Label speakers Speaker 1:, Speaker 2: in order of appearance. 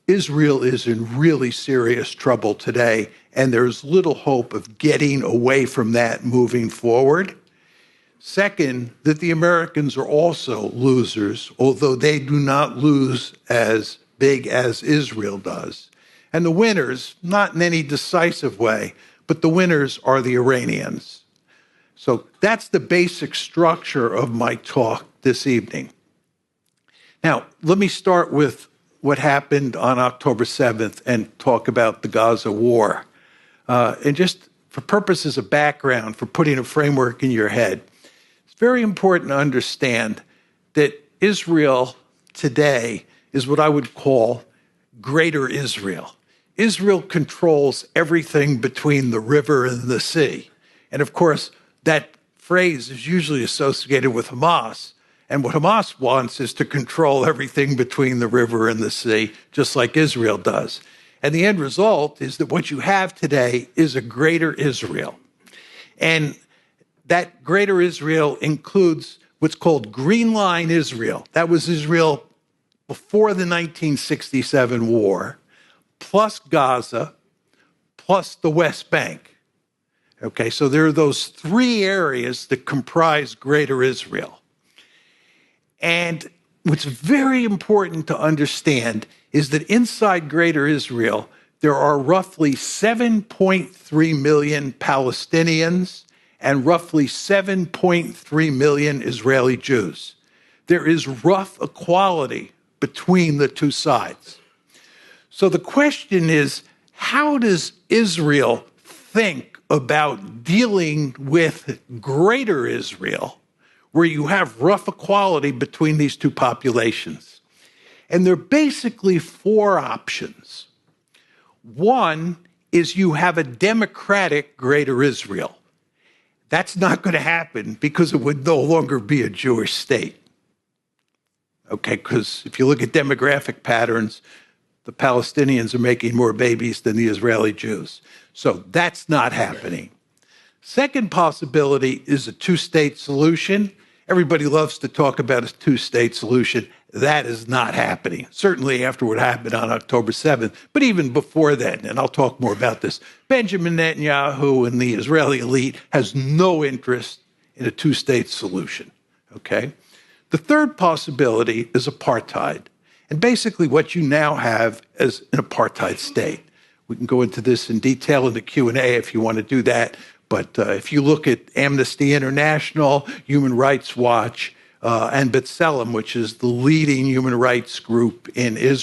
Speaker 1: Israel is in really serious trouble today, and there's little hope of getting away from that moving forward. Second, that the Americans are also losers, although they do not lose as big as Israel does. And the winners, not in any decisive way, but the winners are the Iranians. So that's the basic structure of my talk this evening. Now, let me start with what happened on October 7th and talk about the Gaza war. And just for purposes of background, for putting a framework in your head, it's very important to understand that Israel today is what I would call Greater Israel. Israel controls everything between the river and the sea. And of course, that phrase is usually associated with Hamas. And what Hamas wants is to control everything between the river and the sea, just like Israel does. And the end result is that what you have today is a Greater Israel. And that Greater Israel includes what's called Green Line Israel. That was Israel before the 1967 war, plus Gaza, plus the West Bank. Okay, so there are those three areas that comprise Greater Israel. And what's very important to understand is that inside Greater Israel, there are roughly 7.3 million Palestinians and roughly 7.3 million Israeli Jews. There is rough equality between the two sides. So the question is, how does Israel think about dealing with Greater Israel, where you have rough equality between these two populations? And there are basically four options. One is you have a democratic Greater Israel. That's not going to happen because it would no longer be a Jewish state. Okay, because if you look at demographic patterns, the Palestinians are making more babies than the Israeli Jews. So that's not happening. Second possibility is a two-state solution. Everybody loves to talk about a two-state solution. That is not happening, certainly after what happened on October 7th, but even before then, and I'll talk more about this. Benjamin Netanyahu and the Israeli elite has no interest in a two-state solution, okay? The third possibility is apartheid. And basically what you now have is an apartheid state. We can go into this in detail in the Q&A if you want to do that. But if you look at Amnesty International, Human Rights Watch, and B'Tselem, which is the leading human rights group in Israel,